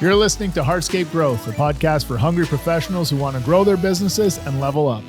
You're listening to Hardscape Growth, a podcast for hungry professionals who want to grow their businesses and level up.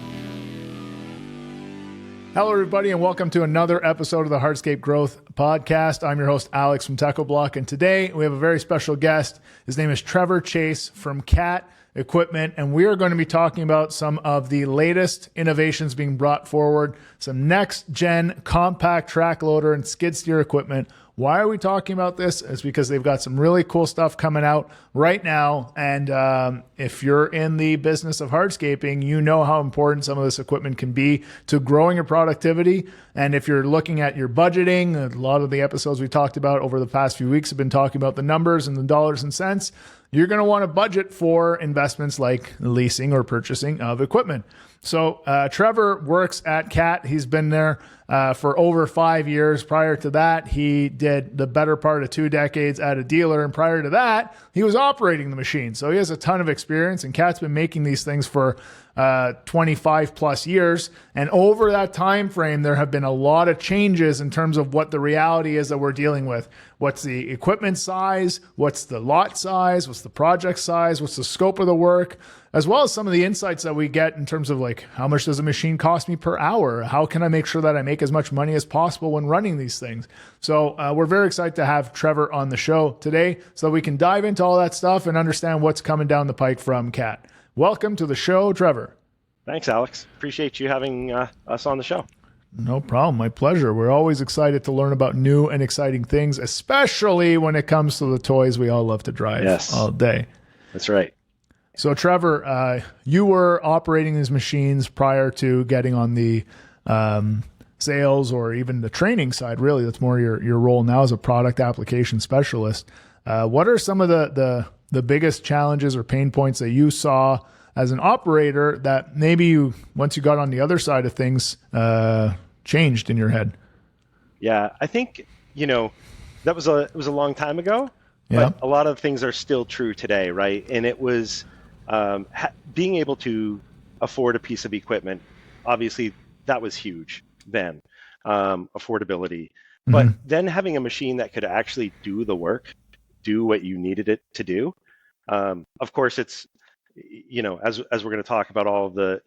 Hello, everybody, and welcome to another episode of the Hardscape Growth podcast. I'm your host, Alex from TechnoBlock, and today we have a very special guest. His name is Trevor Chase from CAT Equipment, and we are going to be talking about some of the latest innovations being brought forward, some next-gen compact track loader and skid steer equipment. Why are we talking about this? It's because they've got some really cool stuff coming out right now. And if you're in the business of hardscaping, you know how important some of this equipment can be to growing your productivity. And if you're looking at your budgeting, a lot of the episodes we talked about over the past few weeks have been talking about the numbers and the dollars and cents. You're going to want to budget for investments like leasing or purchasing of equipment. So Trevor works at CAT. He's been there for over 5 years. Prior to that, he did the better part of 2 decades at a dealer. And prior to that, he was operating the machine. So he has a ton of experience, and CAT's been making these things for 25 plus years. And over that time frame, there have been a lot of changes in terms of what the reality is that we're dealing with. What's the equipment size? What's the lot size? What's the project size? What's the scope of the work? As well as some of the insights that we get in terms of like, how much does a machine cost me per hour? How can I make sure that I make as much money as possible when running these things? So we're very excited to have Trevor on the show today so that we can dive into all that stuff and understand what's coming down the pike from CAT. Welcome to the show, Trevor. Thanks, Alex. Appreciate you having us on the show. No problem. My pleasure. We're always excited to learn about new and exciting things, especially when it comes to the toys we all love to drive all day. That's right. So, Trevor, you were operating these machines prior to getting on the sales or even the training side. Really, that's more your role now as a product application specialist. What are some of the biggest challenges or pain points that you saw as an operator that maybe you, once you got on the other side of things, changed in your head? Yeah, I think, it was a long time ago, but a lot of things are still true today, right? And it was being able to afford a piece of equipment. Obviously, that was huge then, affordability. But then having a machine that could actually do the work, do what you needed it to do. Of course, it's, as we're going to talk about all of the,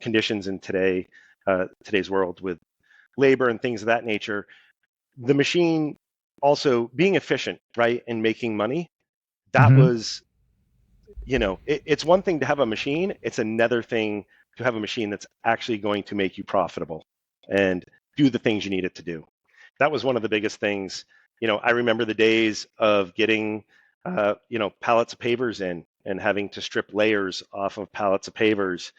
conditions in today's world with labor and things of that nature, the machine also being efficient, right, and making money, that was, it's one thing to have a machine. It's another thing to have a machine that's actually going to make you profitable and do the things you need it to do. That was one of the biggest things. I remember the days of getting, pallets of pavers in and having to strip layers off of pallets of pavers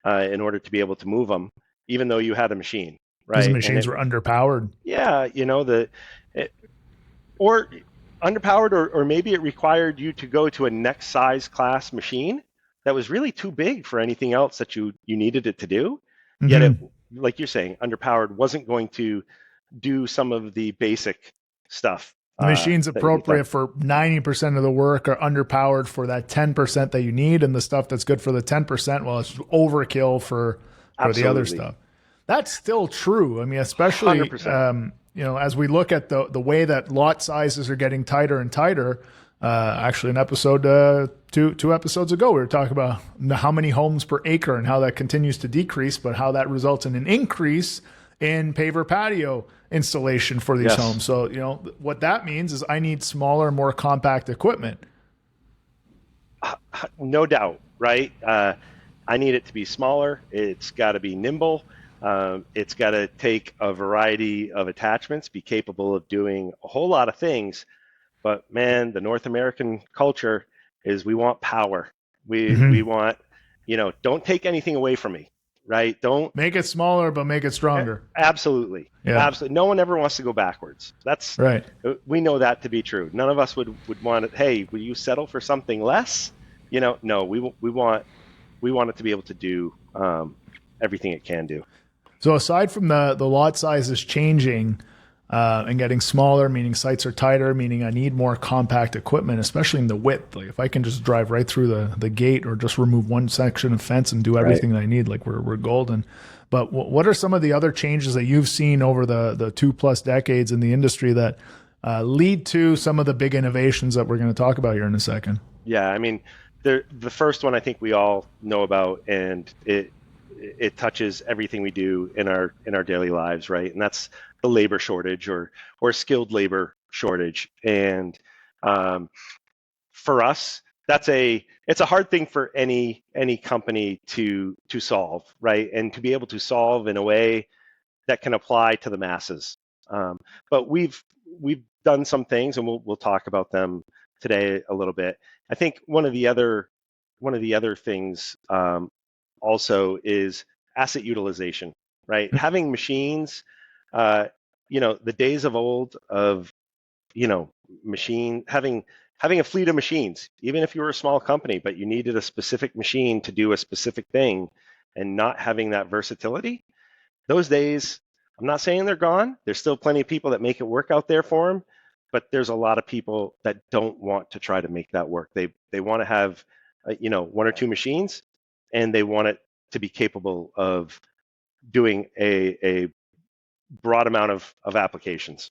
in order to be able to move them, even though you had a machine, right? These machines were underpowered. Yeah, or underpowered, or maybe it required you to go to a next size class machine that was really too big for anything else that you needed it to do. Yet it, like you're saying, underpowered wasn't going to do some of the basic stuff. The machine's appropriate for 90% of the work, or underpowered for that 10% that you need, and the stuff that's good for the 10%, well, it's overkill for the other stuff. That's still true. I mean, especially, as we look at the way that lot sizes are getting tighter and tighter. Actually, an episode, two episodes ago, we were talking about how many homes per acre and how that continues to decrease, but how that results in an increase in paver patio installation for these homes. So, what that means is I need smaller, more compact equipment. No doubt, right? I need it to be smaller. It's got to be nimble. It's got to take a variety of attachments, be capable of doing a whole lot of things. But man, the North American culture is we want power. We want, don't take anything away from me. Right? Don't make it smaller, but make it stronger. Absolutely. Yeah. Absolutely. No one ever wants to go backwards. That's right. We know that to be true. None of us would want it. Hey, will you settle for something less? No, we want it to be able to do everything it can do. So aside from the lot sizes changing, and getting smaller, meaning sites are tighter, meaning I need more compact equipment, especially in the width. Like if I can just drive right through the gate or just remove one section of fence and do everything that I need, like we're golden. But what are some of the other changes that you've seen over the 2+ decades in the industry that lead to some of the big innovations that we're going to talk about here in a second? Yeah, I mean, the first one I think we all know about, and it touches everything we do in our daily lives, right? And that's the labor shortage or skilled labor shortage. And um, for us, it's a hard thing for any company to solve, right? And to be able to solve in a way that can apply to the masses. But we've done some things, and we'll talk about them today a little bit. I think one of the other things also is asset utilization, right? Having machines, uh, the days of old of machine having a fleet of machines, even if you were a small company, but you needed a specific machine to do a specific thing, and not having that versatility, those days, I'm not saying they're gone. There's still plenty of people that make it work out there for them, but there's a lot of people that don't want to try to make that work. They want to have, one or two machines, and they want it to be capable of doing a broad amount of applications.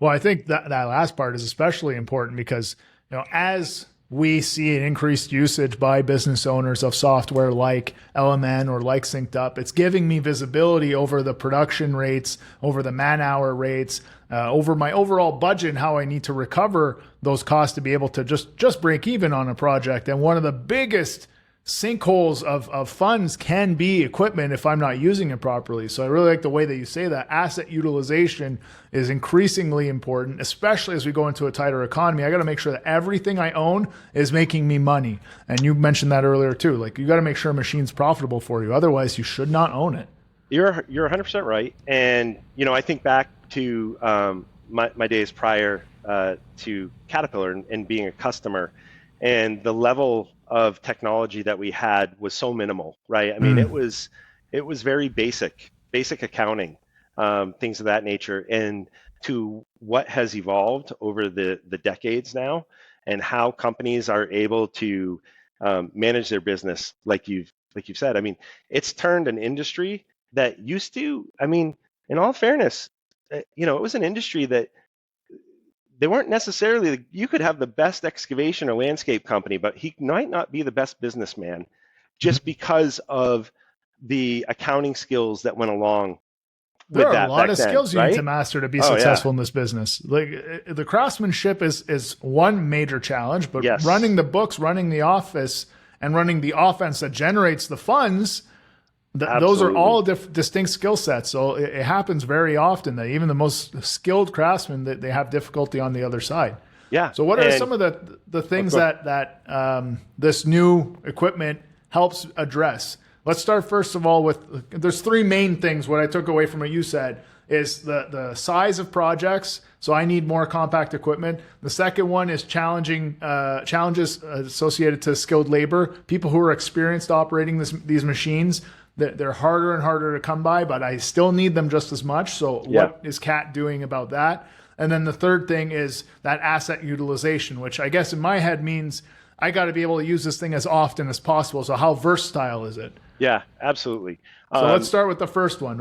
Well, I think that last part is especially important because, as we see an increased usage by business owners of software like LMN or like Synced Up, it's giving me visibility over the production rates, over the man hour rates, over my overall budget and how I need to recover those costs to be able to just break even on a project. And one of the biggest sinkholes of funds can be equipment if I'm not using it properly. So I really like the way that you say that. Asset utilization is increasingly important, especially as we go into a tighter economy. I got to make sure that everything I own is making me money. And you mentioned that earlier too. Like, you got to make sure a machine's profitable for you. Otherwise, you should not own it. You're 100% right. And I think back to my days prior to Caterpillar and being a customer, and the level of technology that we had was so minimal, right? I mean, it was very basic accounting, things of that nature, and to what has evolved over the decades now, and how companies are able to manage their business, like you've said. I mean, it's turned an industry that used to, I mean, in all fairness, it was an industry that they weren't necessarily, you could have the best excavation or landscape company, but he might not be the best businessman just because of the accounting skills that went along There with are a that lot back of then, skills you need to right? master to be Oh, yeah. successful in this business. Like, the craftsmanship is one major challenge, but Yes, running the books, running the office, and running the offense that generates the funds, those are all absolutely. distinct skill sets. So it happens very often that even the most skilled craftsmen, that they have difficulty on the other side. Yeah. So what are And some of the things go. that this new equipment helps address? Let's start first of all with, there's three main things. What I took away from what you said is the size of projects. So I need more compact equipment. The second one is challenges associated to skilled labor, people who are experienced operating these machines. They're harder and harder to come by, but I still need them just as much. So Yeah. what is CAT doing about that? And then the third thing is that asset utilization, which I guess in my head means I got to be able to use this thing as often as possible. So how versatile is it? Yeah, absolutely. So let's start with the first one.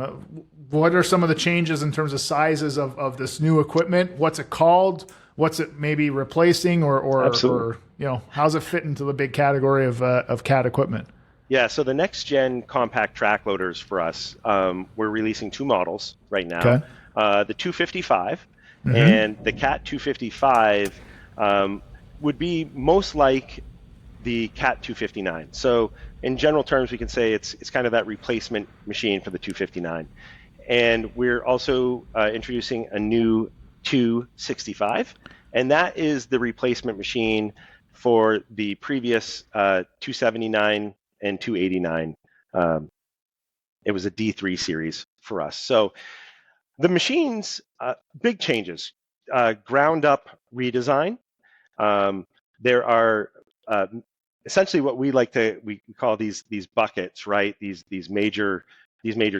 What are some of the changes in terms of sizes of this new equipment? What's it called? What's it maybe replacing, Absolutely. or how's it fit into the big category of CAT equipment? Yeah, so the next gen compact track loaders for us, we're releasing two models right now, Okay. the 255 and the Cat 255 would be most like the Cat 259. So in general terms, we can say it's kind of that replacement machine for the 259. And we're also introducing a new 265, and that is the replacement machine for the previous 279 and 289. It was a D3 series for us. So the machines, big changes, ground up redesign. There are essentially what we call these buckets, right? These major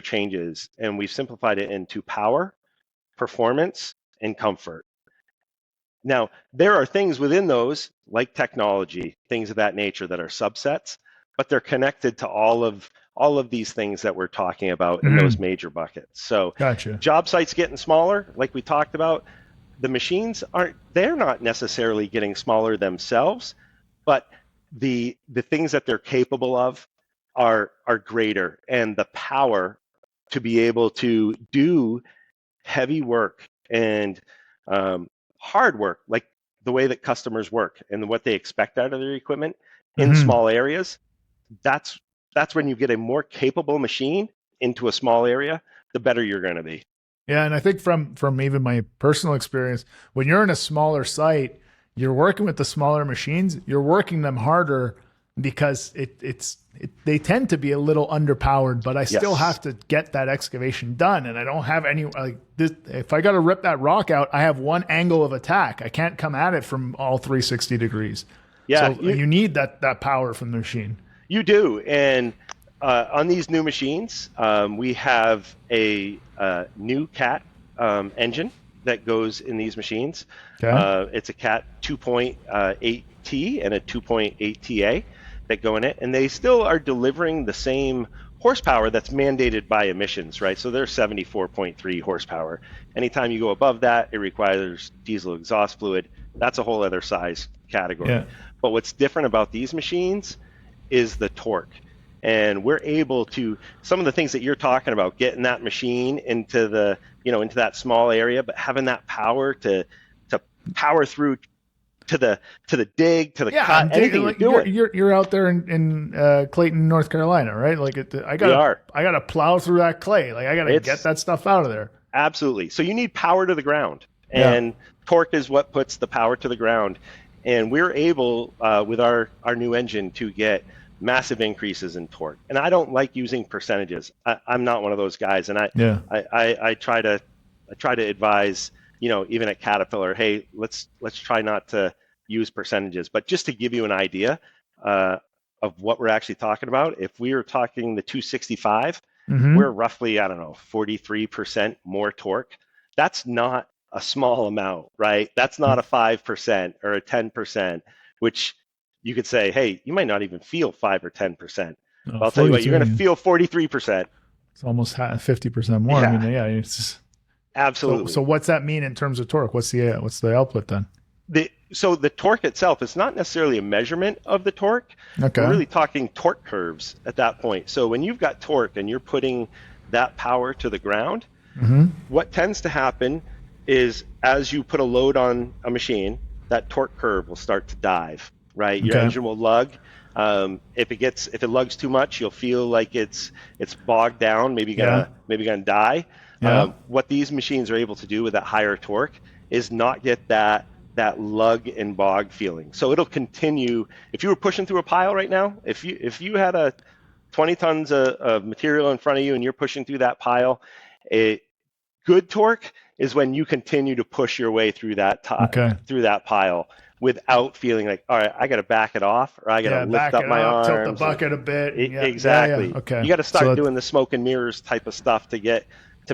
changes, and we've simplified it into power, performance, and comfort. Now, there are things within those, like technology, things of that nature, that are subsets, but they're connected to all of these things that we're talking about in those major buckets. So Gotcha. job sites getting smaller, like we talked about. The machines they're not necessarily getting smaller themselves, but the things that they're capable of are greater, and the power to be able to do heavy work and hard work, like the way that customers work and what they expect out of their equipment in small areas. That's when you get a more capable machine into a small area, the better you're going to be. Yeah, and I think from even my personal experience, when you're in a smaller site, you're working with the smaller machines, you're working them harder because they tend to be a little underpowered, but I still have to get that excavation done, and I don't have any like this. If I got to rip that rock out, I have one angle of attack. I can't come at it from all 360 degrees. Yeah, so you need that power from the machine. You do, and on these new machines, we have a new CAT engine that goes in these machines. Okay. It's a CAT 2.8T and a 2.8TA that go in it, and they still are delivering the same horsepower that's mandated by emissions, right? So they're 74.3 horsepower. Anytime you go above that, it requires diesel exhaust fluid. That's a whole other size category. Yeah. But what's different about these machines is the torque. And we're able to, some of the things that you're talking about, getting that machine into the, into that small area, but having that power to power through to the dig, to the cut, anything like you're doing. You're out there in Clayton, North Carolina, right? Like I gotta plow through that clay. Like I gotta get that stuff out of there. Absolutely. So you need power to the ground, and torque is what puts the power to the ground. And we're able, with our new engine, to get massive increases in torque. And I don't like using percentages. I'm not one of those guys. And I try to advise, even at Caterpillar, hey, let's try not to use percentages. But just to give you an idea of what we're actually talking about, if we were talking the 265, we're roughly, 43% more torque. That's not a small amount, right? That's not a 5% or a 10%, which you could say, hey, you might not even feel 5 or 10%. But I'll tell you what, you're going to feel 43%. It's almost 50% more. Yeah. I mean, it's just, absolutely. So what's that mean in terms of torque? What's the output then? So the torque itself is not necessarily a measurement of the torque. Okay. We're really talking torque curves at that point. So when you've got torque and you're putting that power to the ground, what tends to happen is as you put a load on a machine, that torque curve will start to dive, right? Your engine will lug. If it lugs too much, you'll feel like it's bogged down, maybe gonna die. What these machines are able to do with that higher torque is not get that lug and bog feeling. So it'll continue. If you were pushing through a pile right now, if you had a 20 tons of material in front of you and you're pushing through that pile, good torque is when you continue to push your way through that through that pile without feeling like, all right, I got to back it off, or I got to lift up my arms, tilt the bucket a bit. Exactly. Okay. You got to start doing the smoke and mirrors type of stuff to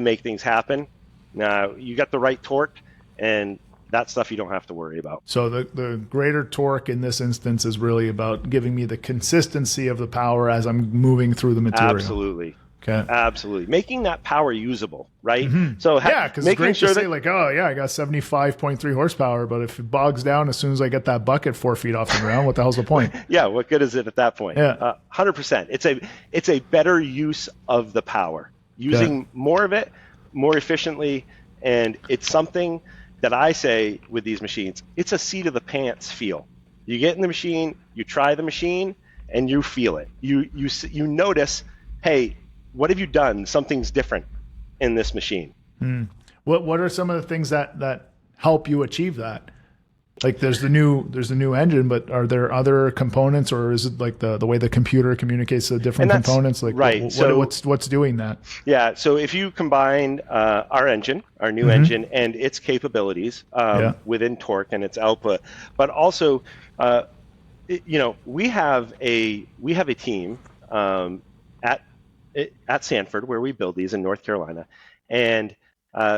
make things happen. Now you got the right torque, and that stuff you don't have to worry about. So the greater torque in this instance is really about giving me the consistency of the power as I'm moving through the material. Absolutely. Okay. Absolutely. Making that power usable, right? So because it's great to say like, oh yeah, I got 75.3 horsepower, but if it bogs down as soon as I get that bucket 4 feet off the ground, what the hell's the point? Yeah, what good is it at that point? 100%. It's a better use of the power, using more of it more efficiently, and it's something that I say with these machines, it's a seat of the pants feel. You get in the machine, you try the machine, and you feel it. You notice, hey, what have you done? Something's different in this machine. What are some of the things that help you achieve that? Like there's the new engine, but are there other components, or is it like the way the computer communicates the different components? Like right. What's doing that? Yeah. So if you combine our engine, our new engine, and its capabilities within torque and its output, but also, we have a team at Sanford where we build these in North Carolina, and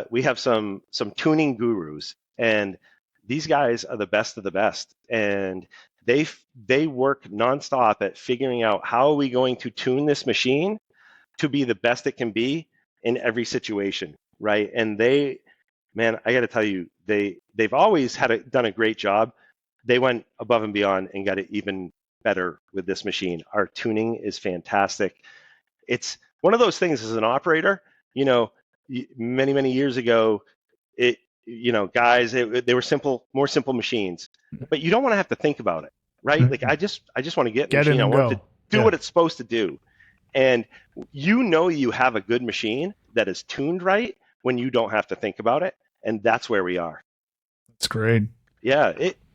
we have some tuning gurus, and these guys are the best of the best, and they work nonstop at figuring out how are we going to tune this machine to be the best it can be in every situation, right? And I got to tell you, they've always done a great job, they went above and beyond and got it even better with this machine. Our tuning is fantastic. It's one of those things as an operator, many, many years ago, guys, they were more simple machines, but you don't want to have to think about it, right? Mm-hmm. Like I just want to get the Get machine. in I and want it go. to do what it's supposed to do. And you have a good machine that is tuned right when you don't have to think about it. And that's where we are. That's great. Yeah.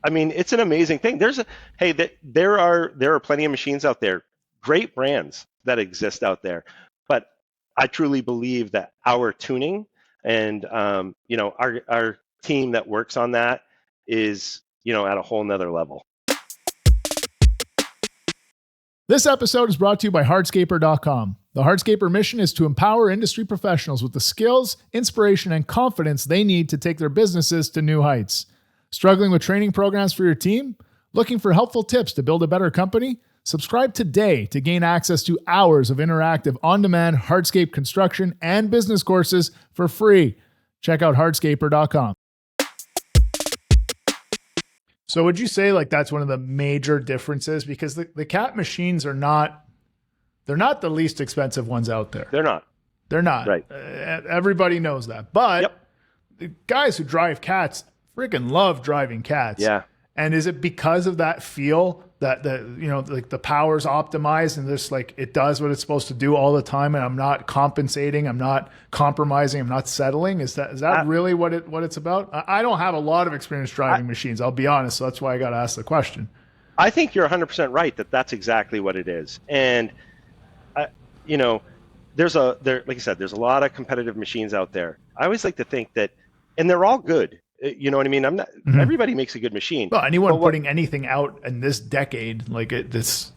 It's an amazing thing. There are plenty of machines out there, great brands that exist out there, but I truly believe that our tuning and our team that works on that is at a whole nother level. This episode is brought to you by Hardscaper.com. The Hardscaper mission is to empower industry professionals with the skills, inspiration, and confidence they need to take their businesses to new heights. Struggling with training programs for your team? Looking for helpful tips to build a better company? Subscribe today to gain access to hours of interactive, on-demand Hardscape construction and business courses for free. Check out Hardscaper.com. So would you say like that's one of the major differences? Because the CAT machines they're not the least expensive ones out there. They're not. Right. Everybody knows that. But the guys who drive CATs freaking love driving CATs. Yeah. And is it because of that feel that the power's optimized and this like it does what it's supposed to do all the time and I'm not compensating, I'm not compromising, I'm not settling? Is that really what it's about? I don't have a lot of experience driving machines, I'll be honest, so that's why I got to ask the question. I think you're 100% right that's exactly what it is. And like I said, there's a lot of competitive machines out there. I always like to think that, and they're all good. You know what I mean? I'm not. Mm-hmm. Everybody makes a good machine. Well, anyone putting anything out in this decade, like it's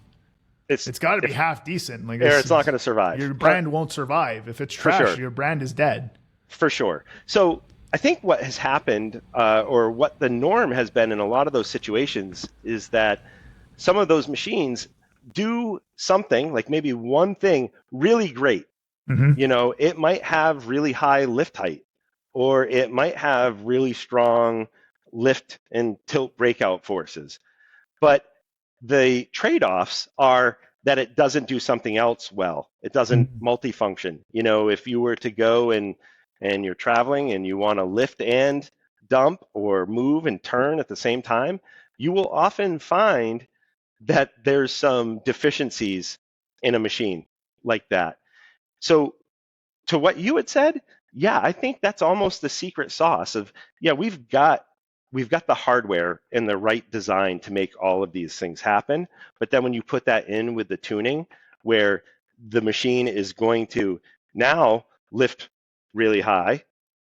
got to be half decent. Like it's not going to survive. Your brand won't survive if it's trash. Your brand is dead. For sure. So I think what has happened, or what the norm has been in a lot of those situations, is that some of those machines do something, like maybe one thing, really great. Mm-hmm. It might have really high lift height. Or it might have really strong lift and tilt breakout forces. But the trade-offs are that it doesn't do something else well. It doesn't multifunction. If you were to go and you're traveling and you want to lift and dump or move and turn at the same time, you will often find that there's some deficiencies in a machine like that. So to what you had said, yeah, I think that's almost the secret sauce of, we've got the hardware and the right design to make all of these things happen. But then when you put that in with the tuning, where the machine is going to now lift really high,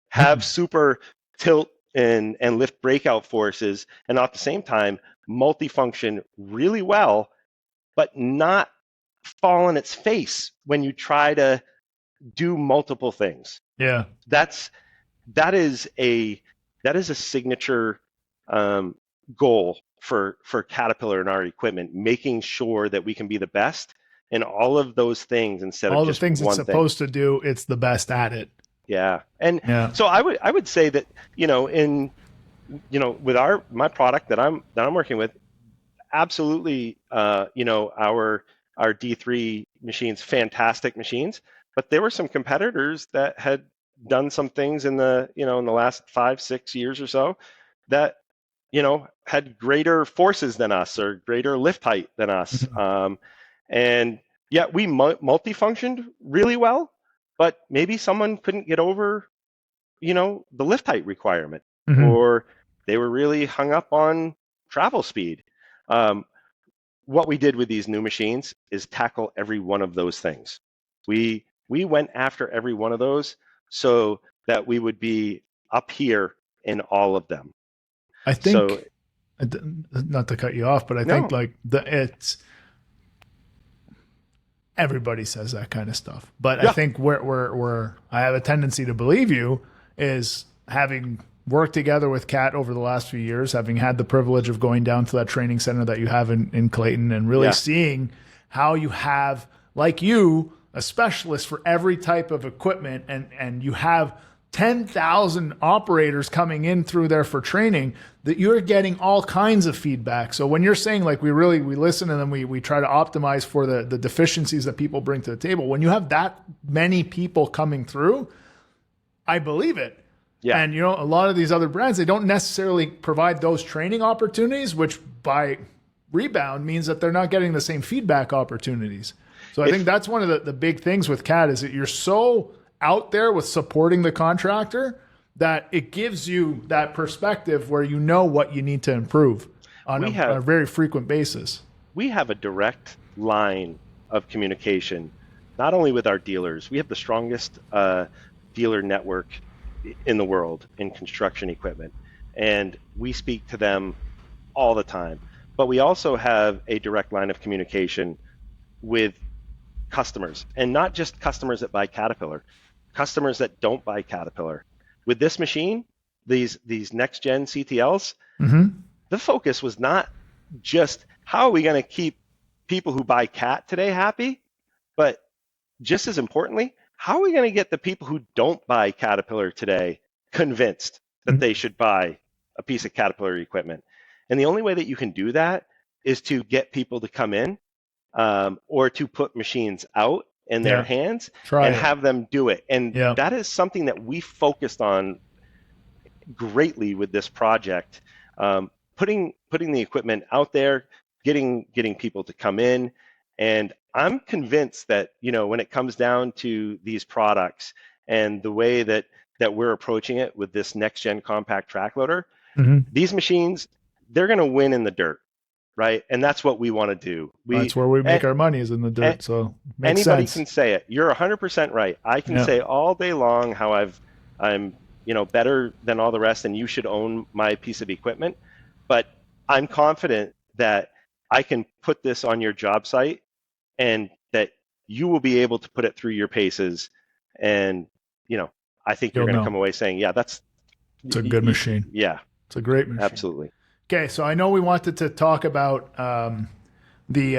have super tilt and lift breakout forces, and at the same time, multifunction really well, but not fall on its face when you try to do multiple things. Yeah, that is a signature goal for Caterpillar and our equipment, making sure that we can be the best in all of those things instead of just one thing. All the things it's supposed to do, it's the best at it. Yeah, and so I would say that with my product that I'm working with, absolutely, our D3 machines, fantastic machines. But there were some competitors that had done some things in the last 5-6 years or so that had greater forces than us or greater lift height than us, and yet we multifunctioned really well. But maybe someone couldn't get over the lift height requirement, or they were really hung up on travel speed. What we did with these new machines is tackle every one of those things. We went after every one of those so that we would be up here in all of them. I think, not to cut you off, but I think it's everybody says that kind of stuff. But I think where I have a tendency to believe you is having worked together with Kat over the last few years, having had the privilege of going down to that training center that you have in Clayton and really seeing how you have, like you, a specialist for every type of equipment, and you have 10,000 operators coming in through there for training, that you're getting all kinds of feedback. So when you're saying like we listen and then we try to optimize for the deficiencies that people bring to the table, when you have that many people coming through, I believe it. Yeah. And a lot of these other brands, they don't necessarily provide those training opportunities, which by rebound means that they're not getting the same feedback opportunities. So I think that's one of the big things with CAT is that you're so out there with supporting the contractor that it gives you that perspective where you know what you need to improve on a very frequent basis. We have a direct line of communication, not only with our dealers. We have the strongest dealer network in the world in construction equipment, and we speak to them all the time. But we also have a direct line of communication with customers, and not just customers that buy Caterpillar, customers that don't buy Caterpillar. With this machine, these next gen CTLs, the focus was not just how are we going to keep people who buy CAT today happy, but just as importantly, how are we going to get the people who don't buy Caterpillar today convinced that they should buy a piece of Caterpillar equipment? And the only way that you can do that is to get people to come in or to put machines out in their hands and have them do it. And that is something that we focused on greatly with this project, putting the equipment out there, getting people to come in. And I'm convinced that, when it comes down to these products and the way that we're approaching it with this next gen compact track loader, these machines, they're going to win in the dirt. Right. And that's what we want to do. That's where we make our money, is in the dirt. So anybody can say it. You're 100% right. I can say all day long how I'm better than all the rest and you should own my piece of equipment. But I'm confident that I can put this on your job site and that you will be able to put it through your paces. And, I think you're going to come away saying, it's a good machine. Yeah. It's a great machine. Absolutely. Okay, so I know we wanted to talk about the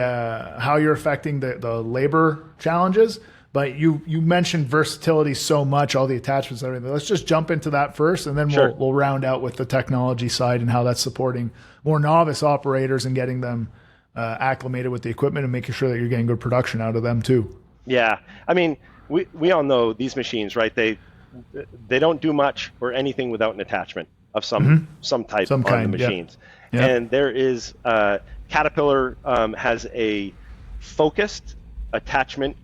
how you're affecting the labor challenges, but you mentioned versatility so much, all the attachments and everything. Let's just jump into that first, and then we'll round out with the technology side and how that's supporting more novice operators and getting them acclimated with the equipment and making sure that you're getting good production out of them too. Yeah, I mean, we all know these machines, right? They don't do much or anything without an attachment of some type on the machines. Yeah. And there is Caterpillar has a focused attachment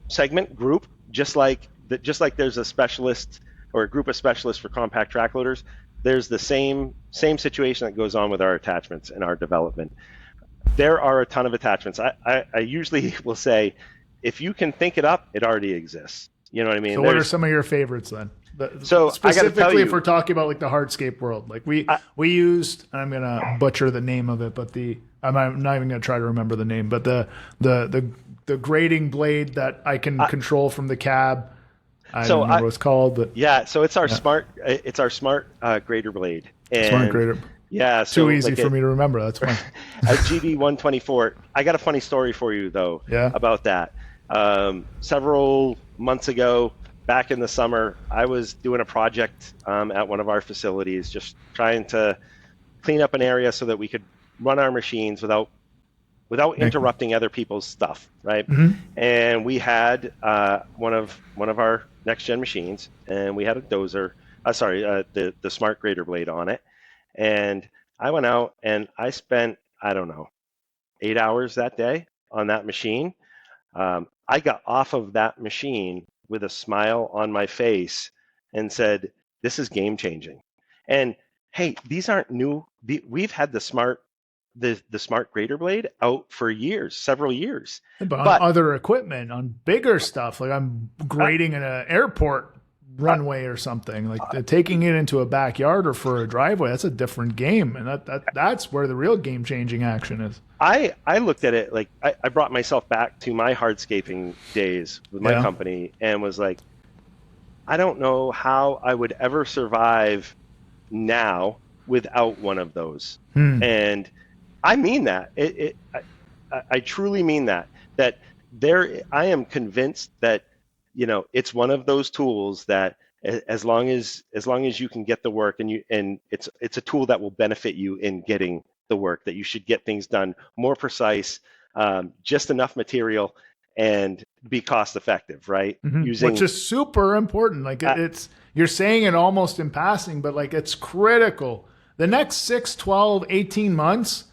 segment group, just like there's a specialist or a group of specialists for compact track loaders. There's the same situation that goes on with our attachments and our development. There are a ton of attachments. I usually will say, if you can think it up, it already exists. You know what I mean? So what are some of your favorites then? So specifically, if we're talking about like the hardscape world, like we used, I'm gonna butcher the name of it, but I'm not even gonna try to remember the name, but the grading blade that I can control from the cab. I don't remember what it's called, but so it's our smart grader blade. And smart grader. Yeah, so too easy for me to remember. That's fine. A GD124. I got a funny story for you though about that. Several months ago, back in the summer, I was doing a project at one of our facilities, just trying to clean up an area so that we could run our machines without interrupting other people's stuff, right? And we had one of our next gen machines, and we had a dozer, the smart grader blade on it. And I went out and I spent, 8 hours that day on that machine. I got off of that machine with a smile on my face and said, this is game changing. And hey, these aren't new. We've had the smart grader blade out for years, several years. But on other equipment, on bigger stuff, like I'm grading in an airport runway or something, like taking it into a backyard or for a driveway, that's a different game. And that's where the real game changing action is. I looked at it like I brought myself back to my hardscaping days with my company and was like, I don't know how I would ever survive now without one of those. And I mean that. I truly mean that. I am convinced that it's one of those tools that as long as you can get the work, and it's a tool that will benefit you in getting the work, that you should get things done more precise, just enough material, and be cost effective, right? Which is super important. Like it's, you're saying it almost in passing, but like it's critical. The next 6, 12, 18 months,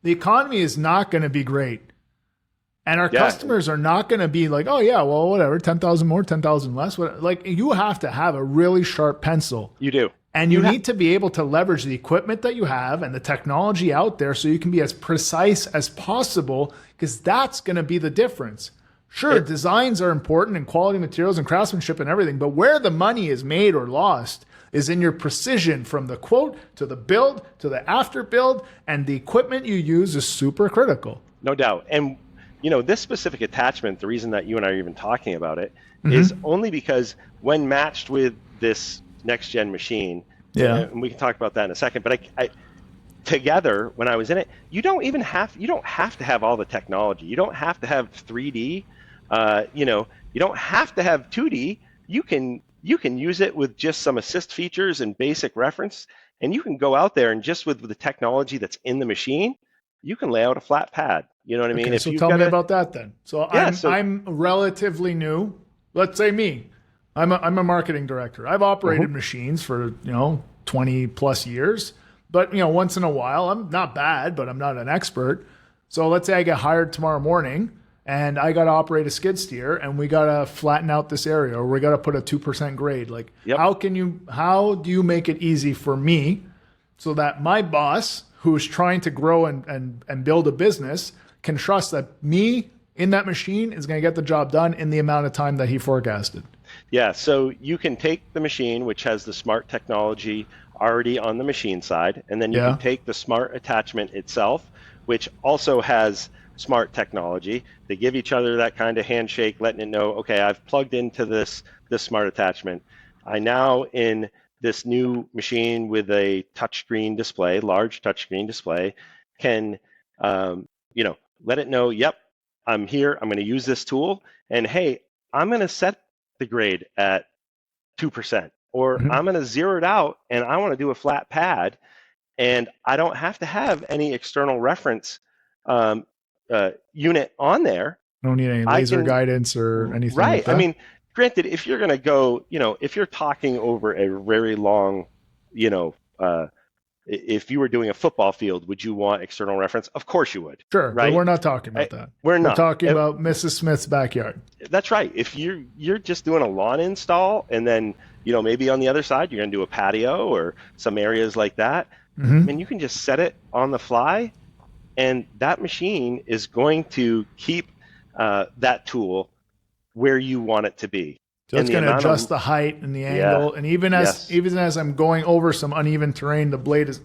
the economy is not going to be great. And our customers are not going to be like, oh yeah, well, whatever, 10,000 more, 10,000 less. Like you have to have a really sharp pencil. You do. And you need to be able to leverage the equipment that you have and the technology out there so you can be as precise as possible, because that's going to be the difference. Sure, designs are important and quality materials and craftsmanship and everything, but where the money is made or lost is in your precision, from the quote to the build to the after build, and the equipment you use is super critical. No doubt. And this specific attachment, the reason that you and I are even talking about it is only because when matched with this next gen machine, and we can talk about that in a second, but I together, when I was in it, you don't have to have all the technology. You don't have to have 3D. You don't have to have 2D. You can use it with just some assist features and basic reference, and you can go out there and just with the technology that's in the machine, you can lay out a flat pad. You know what I mean? Okay, so tell me about that then. So I'm relatively new. Let's say me. I'm a marketing director. I've operated machines for 20 plus years, but once in a while, I'm not bad, but I'm not an expert. So let's say I get hired tomorrow morning and I got to operate a skid steer, and we got to flatten out this area, or we got to put a 2% grade. Like, how do you make it easy for me so that my boss, who's trying to grow and build a business, can trust that me in that machine is going to get the job done in the amount of time that he forecasted? Yeah, so you can take the machine, which has the smart technology already on the machine side, and then you can take the smart attachment itself, which also has smart technology. They give each other that kind of handshake, letting it know, okay, I've plugged into this smart attachment. I now, in this new machine with a touchscreen display, large touchscreen display, can let it know, yep, I'm here, I'm going to use this tool, and hey, I'm going to set the grade at 2%, or I'm going to zero it out and I want to do a flat pad, and I don't have to have any external reference unit on there. Don't need any laser guidance or anything like that. I mean, granted, if you're going to go, if you're talking over a very long, if you were doing a football field, would you want external reference? Of course you would. Sure, right? But we're not talking about that. We're talking about Mrs. Smith's backyard. That's right. If you're just doing a lawn install, and then maybe on the other side you're going to do a patio or some areas like that, and you can just set it on the fly, and that machine is going to keep that tool where you want it to be. So it's going to adjust the height and the angle, and even as I'm going over some uneven terrain, the blade is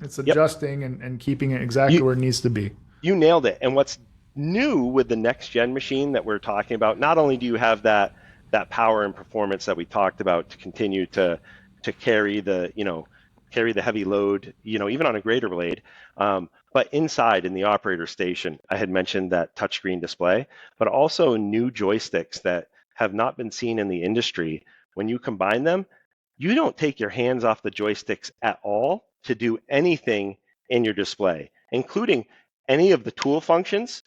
it's adjusting and keeping it exactly where it needs to be. You nailed it. And what's new with the next gen machine that we're talking about, not only do you have that power and performance that we talked about to continue to carry the heavy load, even on a greater blade, but inside in the operator station, I had mentioned that touchscreen display, but also new joysticks that have not been seen in the industry. When you combine them, you don't take your hands off the joysticks at all to do anything in your display, including any of the tool functions.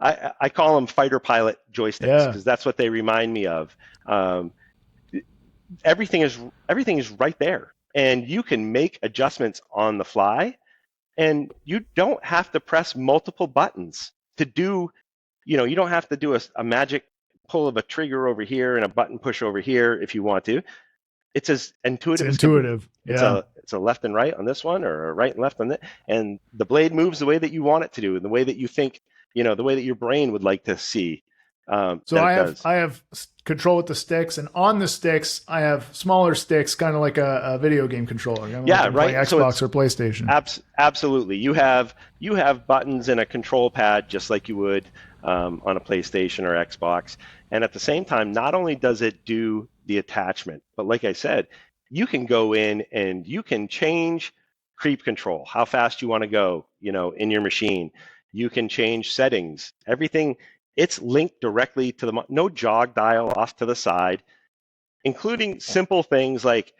I call them fighter pilot joysticks because that's what they remind me of. Everything is right there, and you can make adjustments on the fly, and you don't have to press multiple buttons to do. You don't have to do a magic pull of a trigger over here and a button push over here if you want to. It's as intuitive. It's intuitive. It's a left and right on this one, or a right and left on that, and the blade moves the way that you want it to do, and the way that you think, the way that your brain would like to see. So I have control with the sticks, and on the sticks I have smaller sticks, kind of like a video game controller. Right. Xbox or PlayStation. Absolutely. You have buttons and a control pad just like you would on a PlayStation or Xbox. And at the same time, not only does it do the attachment, but like I said, you can go in and you can change creep control, how fast you want to go, in your machine. You can change settings. Everything It's linked directly to the no jog dial off to the side, including simple things like,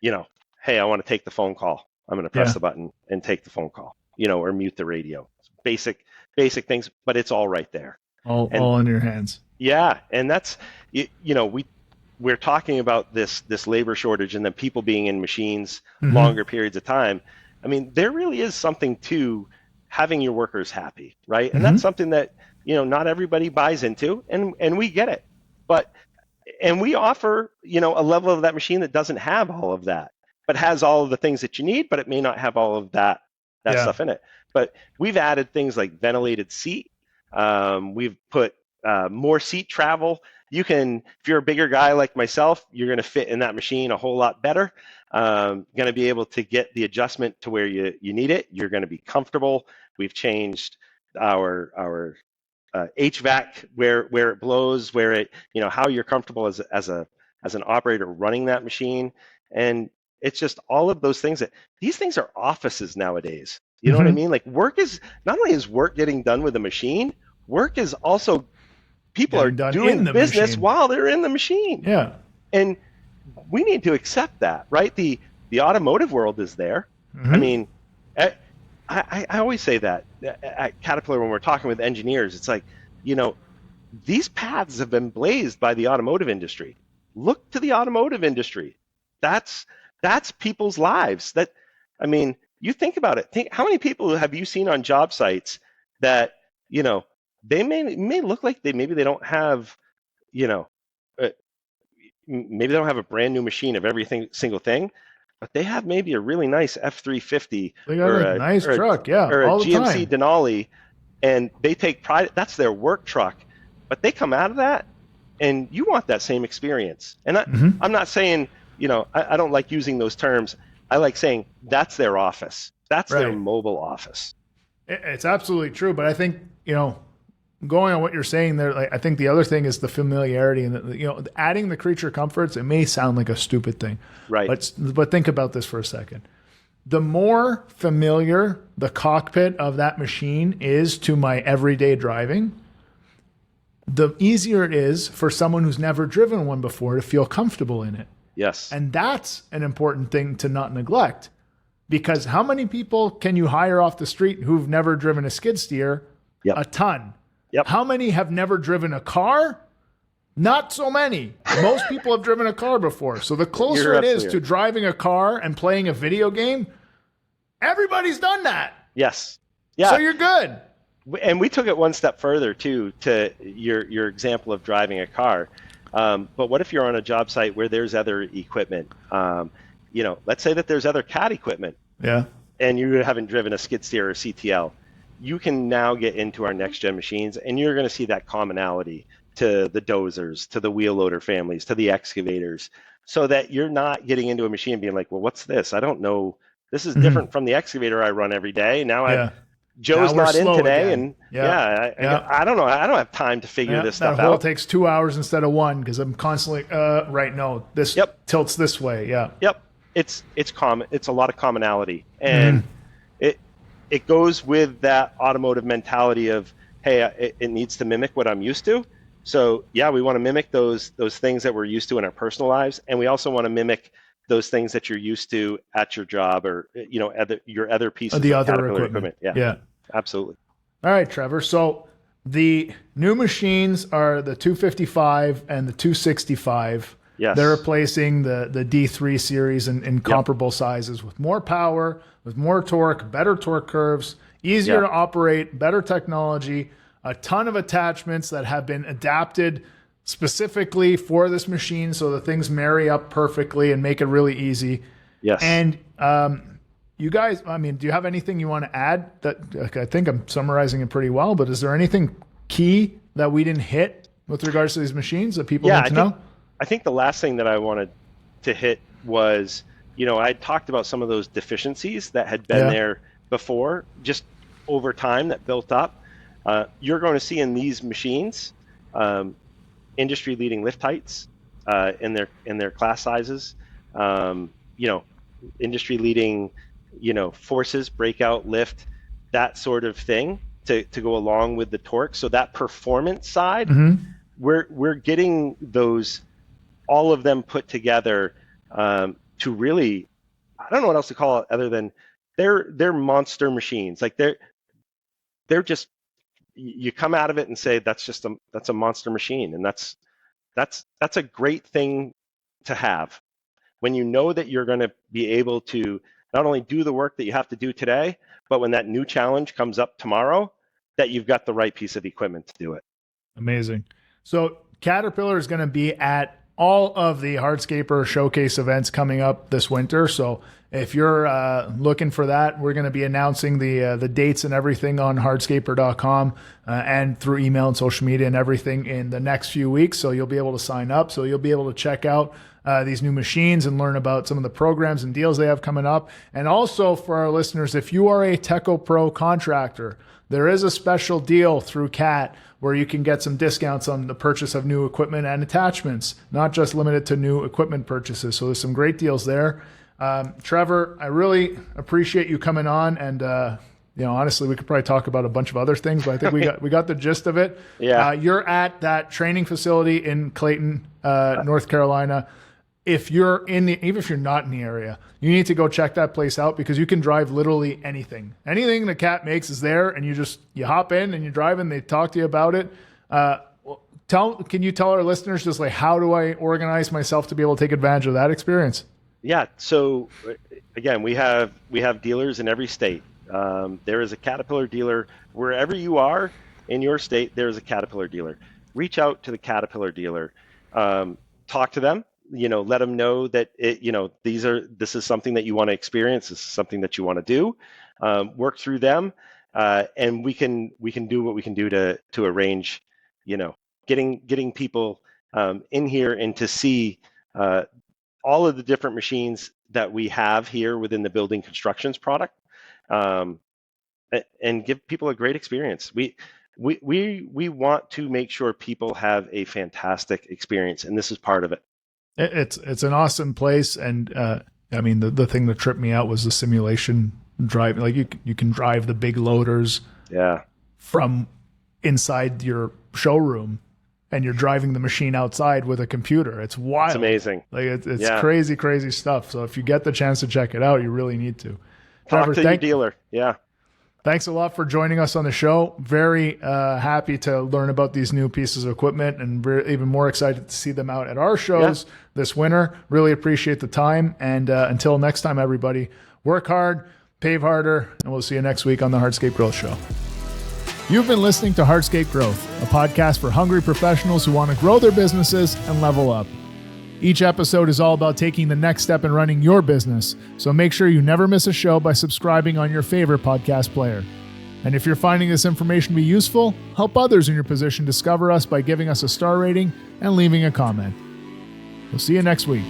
hey, I want to take the phone call. I'm going to press the button and take the phone call, or mute the radio. Basic things, but it's all right there. All in your hands. Yeah, and that's we're talking about this labor shortage and then people being in machines longer periods of time. I mean, there really is something to having your workers happy, right? And that's something that not everybody buys into, and we get it. And we offer a level of that machine that doesn't have all of that, but has all of the things that you need, but it may not have all of that stuff in it. But we've added things like ventilated seat. We've put more seat travel. You can, if you're a bigger guy like myself, you're going to fit in that machine a whole lot better. Going to be able to get the adjustment to where you need it. You're going to be comfortable. We've changed our HVAC where it blows, where it how you're comfortable as an operator running that machine, and it's just all of those things these things are offices nowadays. You know what I mean? Like work is not only is work getting done with a machine, work is also people are doing business while they're in the machine. Yeah. And we need to accept that, right? The automotive world is there. I mean, I always say that at Caterpillar when we're talking with engineers, it's like, these paths have been blazed by the automotive industry. Look to the automotive industry. That's people's lives. You think about it. Think how many people have you seen on job sites that, they may look like maybe they don't have, maybe they don't have a brand new machine of every single thing, but they have maybe a really nice F-350 or a nice truck, or a all the GMC time. Denali, and they take pride. That's their work truck, but they come out of that, and you want that same experience. And I'm not saying, I don't like using those terms. I like saying that's their office. That's their mobile office. It's absolutely true, but I think going on what you're saying there, I think the other thing is the familiarity and adding the creature comforts. It may sound like a stupid thing, right? But think about this for a second. The more familiar the cockpit of that machine is to my everyday driving, the easier it is for someone who's never driven one before to feel comfortable in it. Yes, and that's an important thing to not neglect, because how many people can you hire off the street who've never driven a skid steer? Yep. A ton. Yep. How many have never driven a car? Not so many. Most people have driven a car before. So the closer it is to driving a car and playing a video game, everybody's done that. Yes. Yeah. So you're good. And we took it one step further too, to your example of driving a car. But what if you're on a job site where there's other equipment? Let's say that there's other CAT equipment. Yeah. And you haven't driven a skid steer or CTL. You can now get into our next gen machines, and you're going to see that commonality to the dozers, to the wheel loader families, to the excavators, so that you're not getting into a machine being like, well, what's this? I don't know. This is different from the excavator I run every day. Now Joe's not in today, again. And I don't know. I don't have time to figure this stuff out. That hole takes 2 hours instead of one because I'm constantly no, this tilts this way. Yeah. Yep. It's common. It's a lot of commonality, and it goes with that automotive mentality of, hey, it needs to mimic what I'm used to. So yeah, we want to mimic those things that we're used to in our personal lives, and we also want to mimic those things that you're used to at your job or your other pieces the of other equipment. Yeah, absolutely. All right, Trevor. So the new machines are the 255 and the 265. Yes. They're replacing the D3 series in comparable sizes with more power, with more torque, better torque curves, easier to operate, better technology, a ton of attachments that have been adapted specifically for this machine so the things marry up perfectly and make it really easy. Yes. And you guys, do you have anything you want to add? I think I'm summarizing it pretty well, but is there anything key that we didn't hit with regards to these machines that people need to know? I think the last thing that I wanted to hit was, I talked about some of those deficiencies that had been there before, just over time that built up. You're going to see in these machines industry-leading lift heights in their class sizes. Industry-leading, forces, breakout, lift, that sort of thing. to go along with the torque. So that performance side, we're getting those, all of them put together to really, I don't know what else to call it other than they're monster machines. Like they're just, you come out of it and say that's a monster machine, and that's a great thing to have when you know that you're going to be able to not only do the work that you have to do today, but when that new challenge comes up tomorrow, that you've got the right piece of equipment to do it. Amazing. So Caterpillar is going to be at all of the Hardscaper showcase events coming up this winter. So if you're looking for that, we're going to be announcing the dates and everything on hardscaper.com and through email and social media and everything in the next few weeks. So you'll be able to sign up. So you'll be able to check out these new machines and learn about some of the programs and deals they have coming up. And also for our listeners, if you are a Teco Pro contractor, there is a special deal through CAT where you can get some discounts on the purchase of new equipment and attachments, not just limited to new equipment purchases. So there's some great deals there. Trevor, I really appreciate you coming on, and honestly, we could probably talk about a bunch of other things, but I think we got the gist of it. Yeah. You're at that training facility in Clayton, North Carolina. If you're even if you're not in the area, you need to go check that place out, because you can drive literally anything. Anything the CAT makes is there, and you hop in and you drive in. They talk to you about it. Can you tell our listeners just like, how do I organize myself to be able to take advantage of that experience? Yeah. So again, we have dealers in every state. There is a Caterpillar dealer wherever you are in your state. There is a Caterpillar dealer. Reach out to the Caterpillar dealer. Talk to them. Let them know that this is something that you want to experience. This is something that you want to do. Work through them, and we can do what we can do to arrange, getting people in here and to see all of the different machines that we have here within the building constructions product, and give people a great experience. We want to make sure people have a fantastic experience, and this is part of it. It's an awesome place, and I mean the thing that tripped me out was the simulation drive. Like you can drive the big loaders, from inside your showroom, and you're driving the machine outside with a computer. It's wild. It's amazing. Like it's crazy stuff. So if you get the chance to check it out, you really need to. Talk to your dealer. Yeah. Thanks a lot for joining us on the show. Very happy to learn about these new pieces of equipment, and we're even more excited to see them out at our shows this winter. Really appreciate the time. And until next time, everybody, work hard, pave harder, and we'll see you next week on the Hardscape Growth Show. You've been listening to Hardscape Growth, a podcast for hungry professionals who want to grow their businesses and level up. Each episode is all about taking the next step in running your business, so make sure you never miss a show by subscribing on your favorite podcast player. And if you're finding this information to be useful, help others in your position discover us by giving us a star rating and leaving a comment. We'll see you next week.